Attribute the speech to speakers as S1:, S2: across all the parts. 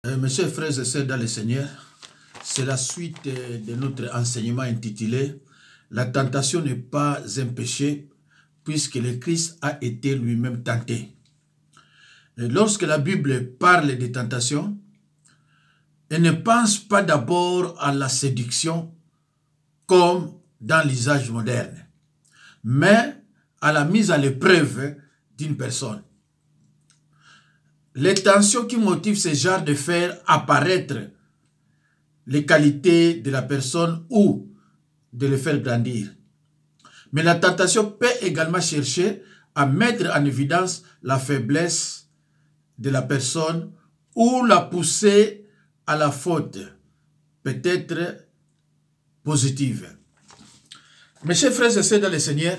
S1: Mes chers frères et sœurs dans le Seigneur, c'est la suite de notre enseignement intitulé « La tentation n'est pas un péché, puisque le Christ a été lui-même tenté ». Lorsque la Bible parle de tentation, elle ne pense pas d'abord à la séduction comme dans l'usage moderne, mais à la mise à l'épreuve d'une personne. Les tensions qui motivent ce genre de faire apparaître les qualités de la personne ou de le faire grandir. Mais la tentation peut également chercher à mettre en évidence la faiblesse de la personne ou la pousser à la faute, peut-être positive. Mes chers frères et sœurs dans le Seigneur,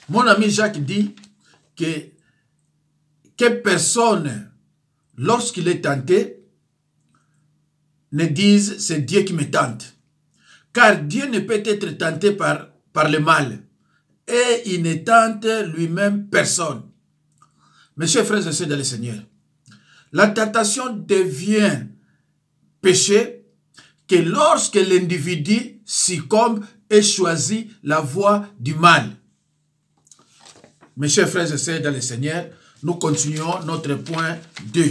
S1: mon ami Jacques dit que personne, lorsqu'il est tenté, ne dise c'est Dieu qui me tente. Car Dieu ne peut être tenté par le mal. Et il ne tente lui-même personne. Mes chers frères et sœurs dans le Seigneur, la tentation devient péché que lorsque l'individu succombe et choisit la voie du mal. Mes chers frères et sœurs dans le Seigneur, nous continuons notre point 2.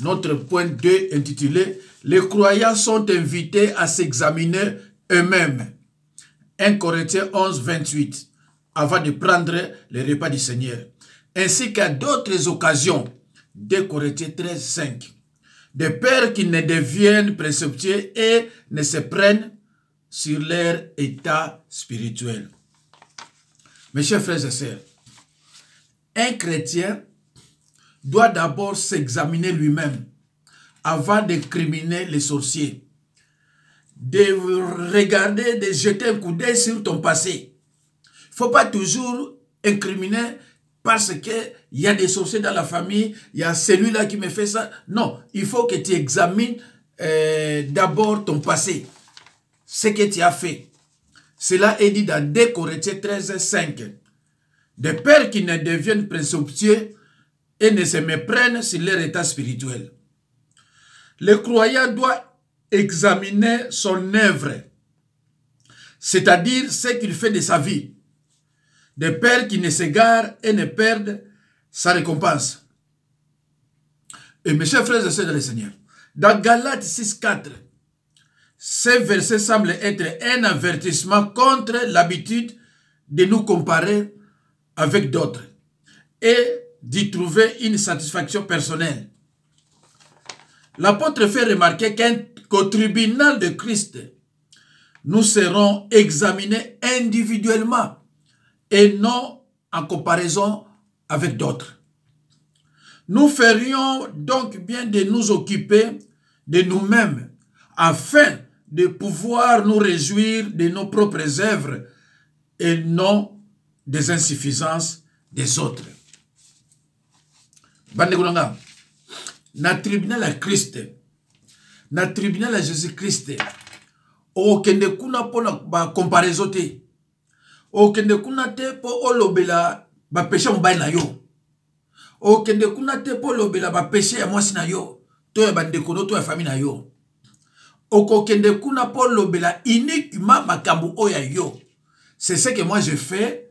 S1: Notre point 2 intitulé « Les croyants sont invités à s'examiner eux-mêmes ». 1 Corinthiens 11, 28, avant de prendre le repas du Seigneur. Ainsi qu'à d'autres occasions, 2 Corinthiens 13, 5. De peur qu'ils ne deviennent présomptueux et ne se prennent sur leur état spirituel. Mes chers frères et sœurs, un chrétien doit d'abord s'examiner lui-même avant d'incriminer les sorciers, de regarder, de jeter un coup d'œil sur ton passé. Il ne faut pas toujours incriminer parce qu'il y a des sorciers dans la famille, il y a celui-là qui me fait ça. Non, il faut que tu examines d'abord ton passé, ce que tu as fait. Cela est dit dans 2 Corinthiens 13, 5. De peur qu'ils ne deviennent présomptueux et ne se méprennent sur leur état spirituel. Le croyant doit examiner son œuvre, c'est-à-dire ce qu'il fait de sa vie, de peur qu'il ne s'égare et ne perde sa récompense. Et mes chers frères et sœurs dans le Seigneur, dans Galates 6, 4, ce verset semble être un avertissement contre l'habitude de nous comparer avec d'autres et d'y trouver une satisfaction personnelle. L'apôtre fait remarquer qu'au tribunal de Christ, nous serons examinés individuellement et non en comparaison avec d'autres. Nous ferions donc bien de nous occuper de nous-mêmes afin de pouvoir nous réjouir de nos propres œuvres et non des insuffisances des autres. Bandekulanga, na tribunal à Christ, na tribunal à Jésus-Christ, o kende kuna pona ba comparaison te, o kende kuna te po olobela ba péché mobile na yo, o kende kuna te po olobela ba péché ya mwasi na yo, to ya bandeko to ya famille na yo, o kende kuna po olobela uniquement makambo oya yo. C'est ce que moi je fais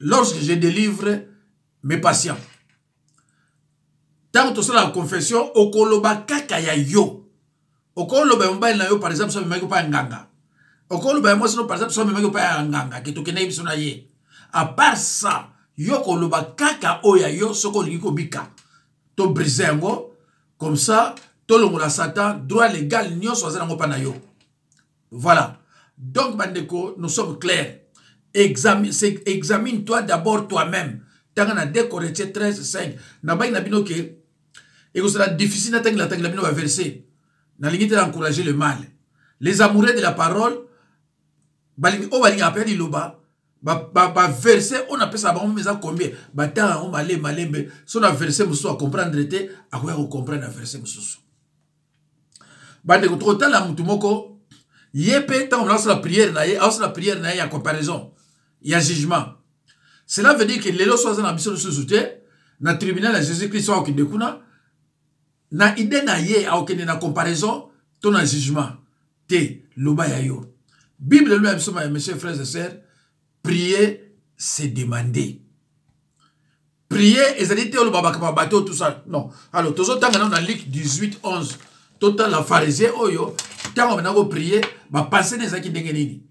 S1: lorsque je délivre mes patients. Tant que tu la confession, au koloba kaka ya yo. Au koloba mobile na yo, par exemple, so memeko pa nganga. Au koloba moi par exemple, so memeko pa nganga, ki to kena ibiso na ye. À part ça, yo koloba kaka oya yo, soko liko bika. To brisengo, comme ça, to longola Satan, droit légal, nyo so azana ngopa na yo. Voilà. Donc, bandeko, nous sommes clairs. Examine-toi d'abord toi-même. Dans 2 Corinthiens 13, 5. Et que sera difficile à verser. Encourager le mal. Les amoureux de la parole, verser, on appelle ça combien? On a versé, on comprendre, on comprendre verser. Yépe, tant on lance la prière, il y a comparaison, il y a jugement. Cela veut dire que les lois sont en ambition de se soutenir, dans le tribunal de Jésus-Christ, na idée na ye aokende na comparaison ton en jugement te loba ya yo. Bible lui mes chers frères et sœurs, prier c'est demander. Prier et ça dit te lo babaka bateau tout ça. Non. Alors tozo tanga na Luc 18 11. Total la pharisien oyo tango na go prier ba penser des aki ndenge nini.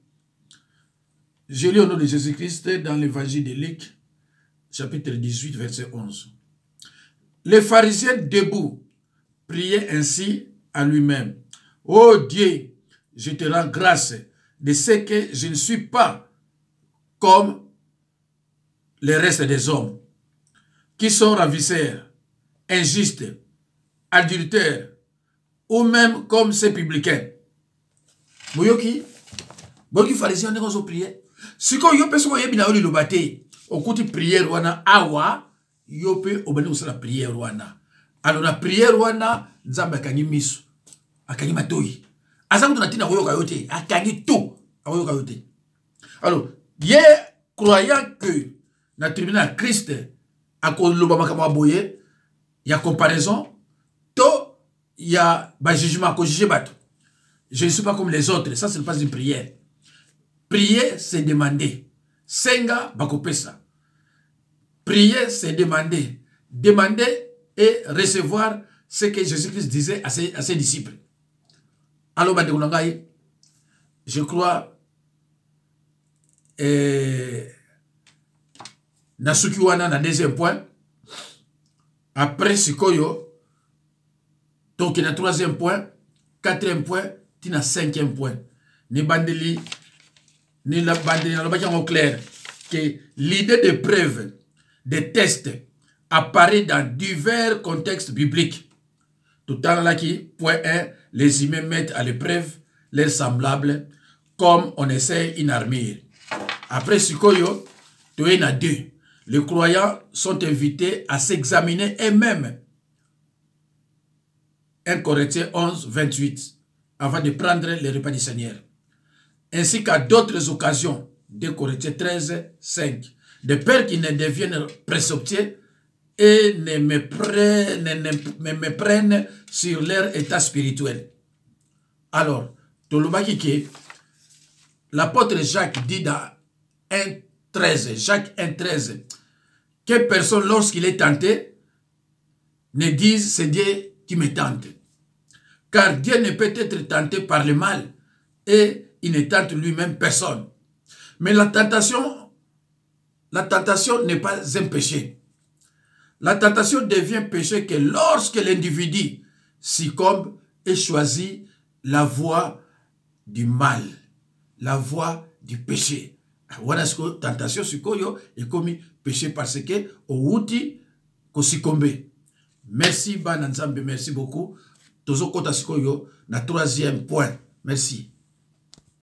S1: Je lis au nom de Jésus-Christ dans l'évangile de Luc chapitre 18 verset 11. Les pharisiens debout priaient ainsi à lui-même. Ô Dieu, je te rends grâce de ce que je ne suis pas comme le reste des hommes, qui sont ravisseurs, injustes, adultères, ou même comme ces publicains. Boyoki, boyoki pharisiens ne ont prié. Si quand yo peso yebi na oli lobate, okuti prière wana awa, yo pe obani usala prière wana. Alors la prière wana nzamba akangi misu, akangi matoi. Azamu tunatina koyoka yote, akangi tout, akoyoka yote. Alors, ye croyant que na tribunal Christ akoloba makamwa boye, ya comparaison, to ya ba jugement ko juger bato. Je ne suis pas comme les autres, ça c'est pas une prière. Prier c'est demander. Senga bakopesa. Prier c'est demander. Demander et recevoir ce que Jésus-Christ disait à ses disciples. Alors, je crois, Nasukiwana na deuxième point. Après Sikoyo, donc il y a troisième point, quatrième point, il y a cinquième point. Ni bandeli, ni la bandeli, au clair que l'idée de preuve, de tests, apparaît dans divers contextes bibliques. Tout à l'heure, point 1, les humains mettent à l'épreuve leurs semblables comme on essaie une armure. Après Sikoyo, tu en as deux. Les croyants sont invités à s'examiner eux-mêmes. 1 Corinthiens 11, 28, avant de prendre le repas du Seigneur. Ainsi qu'à d'autres occasions, 2 Corinthiens 13, 5. De peur qu'ils ne deviennent présomptueux et ne me prennent sur leur état spirituel. Alors, l'apôtre Jacques dit dans 1,13, Jacques 1,13, que personne, lorsqu'il est tenté, ne dise c'est Dieu qui me tente. Car Dieu ne peut être tenté par le mal et il ne tente lui-même personne. Mais la tentation n'est pas un péché. La tentation devient péché que lorsque l'individu succombe et choisit la voie du mal, la voie du péché. Voilà ce que la tentation est comme péché parce que au outil qu'on succombe. Merci Bananzambe, merci beaucoup. Tozo kota sikoyo na troisième point. Merci.